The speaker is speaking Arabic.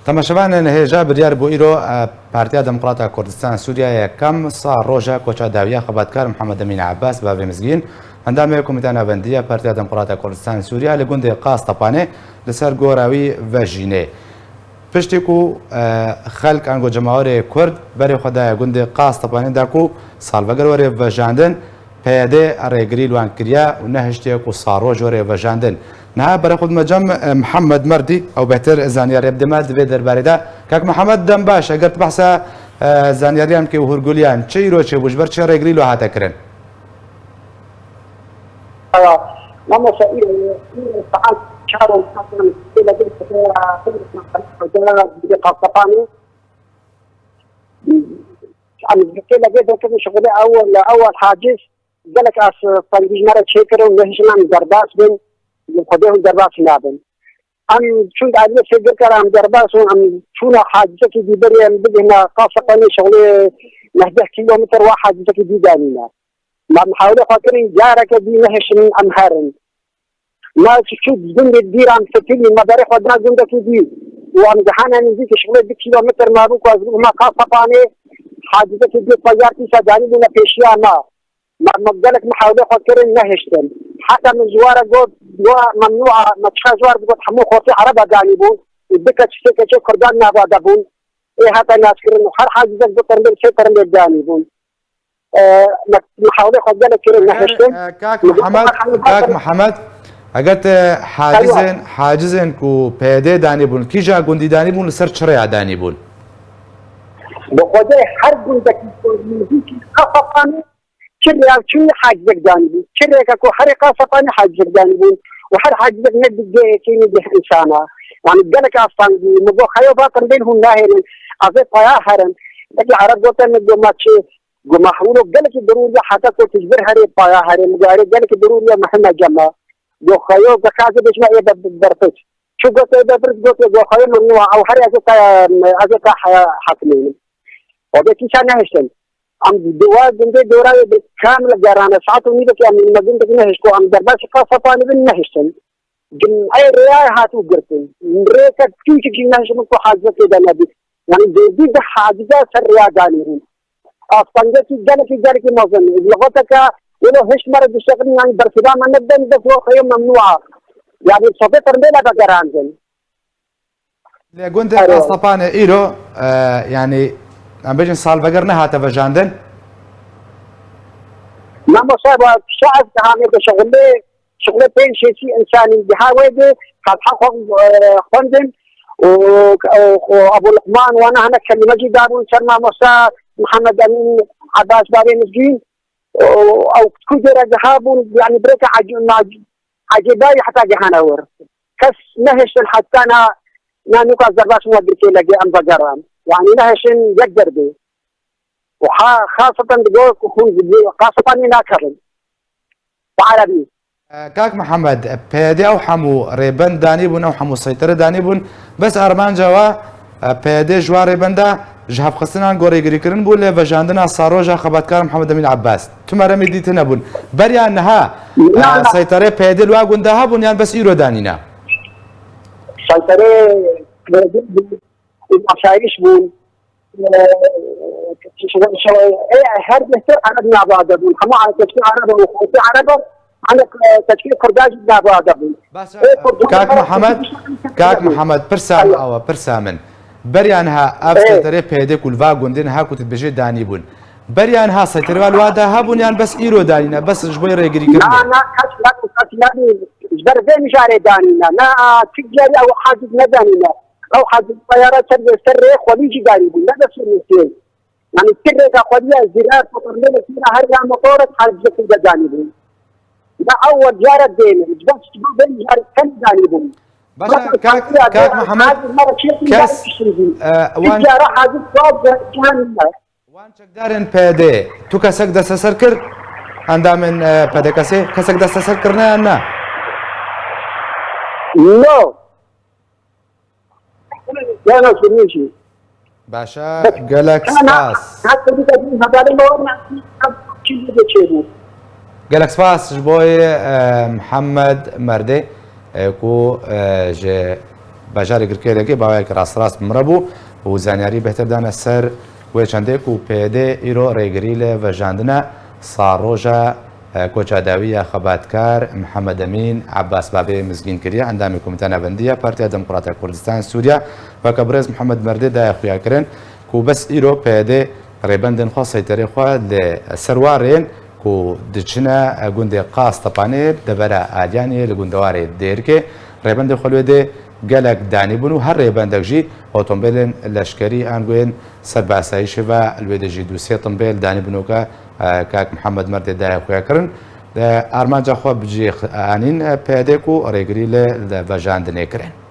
تەماشەبانە هێژا بریار بۆ ئیرۆ پارتیا دموکراتە کوردستان سووریا یەکەم سا ڕۆژە کۆچە داویە خەباتکار محەممەد ئەمین عەباس باوێ مزگین ئەندامەیە کۆمیتە ناوەندیە پارتیا دموکراتە کوردستان سووریا لە گوندی قاستەپانێ لەسەر گۆڕاوی ڤەژینێ پشتێک و خەلک ئەنگۆ جەماوەرێ کورد بەرێ خۆدایە گوندی قاستەپانێداک و ساڵڤەگەر وەرێ ڤەژاندن پێدێ ڕێگری لوان کردیا و نەهشتێک و ساڕۆژ وەرێ ڤەژاندن نها برای خود مجمع محمد مردی او بهتر زانیاری ابدماد و درباره دا که محمد دم باش اگر بحث زانیاری هم که هرگولیان چه ایرو چه بوش بر چه رگلی لو هاته کرن ما مسائل فعال شهر مثلا الى بيت قطباني يعني كده جدا كده شغله اول حاجز قال لك اس طريق مره شكر ونهشنا من درباس بين خديهم درباس نابن ام شو قاعد يفكر كلام درباس ام شو حاجتك دي بري بدنا قاصقني شغله 11 كيلومتر واحد دي دانينا ما محاولة خاطرين جارك دي نهش من امهارن ما شو جند الدير عم تفيني ما بري خدنا جندك دي وام جهانا نزيك شغله 2 كيلومتر ما بوك ما قاصقاني حاجتك دي طيارتي سجاني لنا بيشيا ما قالك محاولة خاطرين نهشتن حتى من زوار قد ممنوع ما تشخى زوار قد حمو خوتي عربة جانبون الدكة تشتكى شو كردان نابا دابون ايه هتا ناس كرنو حر حاجة زي ترميل شو ترميل جانبون محاولة خد بالك كرن نحشتن كاك محمد اگت حاجزن كو بيدي دانبون كيجا قندي دانبون لسر چريا دانبون بخوده هر قندك يكون خفقاني كريا شو حاجزك جانبون كريا كاكو حرقة فطاني حاجزك جانبون وحر حاجزك ندق كيني دي إنسانا يعني قالك أصلا مبو خيوبات بينهم ناهرين أزي طياهرن لكن عرب قوتن نقو ماتشي قو محولو قالك ضروري حتى كو تجبر هري طياهرن قالك ضروري محمد جمع قو خيو بكازي بيشما إيه بدرفتش شو قوت إيه بدرفت قو خيو ممنوع أو هري أزي حاكمين وبيكي شان نهشتن ام دورا كامل جارانا ساعات ونيبك يعني المدينة نهشكو ام درباس قاصفاني بالنهشتن جن اي رياي هاتو قرتن ريكا كيشي نهشم كو حاجة كده نبي يعني دي حاجة سر رياضانيهم اصلا جالك موزن لغتك ولو هش مرة بشغل يعني برسلام ما نبدأ ندفو خيوم ممنوعة يعني صفيت رميلا بقرانجن لقوند قاصفاني ايرو يعني ام بيجن سالڤەگەر نەهاتە ڤەژاندن ما مصاب شعب كهامي شغله بين شيء انساني بهاوي قد حقق خندن وابو لقمان وانا هنا كلمه جدابون سلمى موسى محمد امين عباس باري مسجين او كجر ذهاب يعني بريك عجباي حتى جهانور كس نهش حتى انا نانوكا زرباس مودركي لقي ام بقرام يعني نهشن يقدر به وخاصة بقول خاصة ناكرن وعربي كاك محمد بيدي او حمو ريبن دانيبون او حمو سيطرة دانيبون بس ارمان جوا بيدي جوا ريبن دا جهاب خصنان غوري غريكرن بول لفجاندنا صاروجا خباتكار محمد امين عباس تمرمي ديتنا بون بريا انها سيطرة بيدي لوا غوندها بون يعني بس ايرو دانينا سيطرة المشايخ بون هر بهتر عرب ناباده بون حمو على تشكيل عرب وخوتي عرب على تشكيل كرداج ناباده بون كاك محمد برسام او برسامن بريانها افسيتري بيدي كل فاغوندين هاكو تبجي داني بون بريانها سيتري والوادا هابون يعني بس ايرو دانينا بس جبوي ريغري كرنا لا كاش جبر زي مشاري دانينا لا تجاري او حاجز ندانينا او حاجز طيارات سر خليجي قاربون لا بس المثال يعني السر كخليجي زراعه مطرنا فينا هرجع مطورة حاجز في جانبهم لا اول جارة دين جبت بين جارة كم جانبهم بس كاك محمد كاس جارة حاجز صوب جانبهم وان چکدارن پیده تو کسک دست سر کر اندامن پیده کسی کسک دست سر کرنه نه نو لا لا سميشي باشا قالك سباس قالك سباس جبوي محمد مردي كو ج باژاری گرکێلێکی باوایەکی ڕاستڕاست بمرە بوو و زانیاری بەهتردانە سەر وێ چەندێک و پێدێ ئیرۆ ڕێگری لە ڤەژاندنە ساڕۆژە کۆچاداویە خەباتکار محەممەد ئەمین عەباس بابێ مزگین کردە ئەندامی کۆمیتە ناوەندیە پارتیا دموکراتە کوردستان سووریا وەکە بڕێز محەممەد مەردێ دایە خویاکردن و بەس ئیرۆ پێدێ ڕێبەندن خۆ سەیتەرێ خوا لێ سەروارێن و دچنە گوندێ قاس تەپانێ دەبەرە ئالیانێ لە گوندەوارێ دێرکێ ڕێبەندی خۆلوێدێ گەلک دانی بوون و هەر ڕێبەندەکژی ئۆتۆمبیلێن لەشکری ئانگوێن سەر باساییشەوە لێدەژی دووسێ تمبیل دانی بنووکە کاک محەممەد مەردێ دایە خویاکردن ئارمانجاخوا بجێ ئانین پێدێک و ڕێگری لە ڤەژاندنێ کرێن.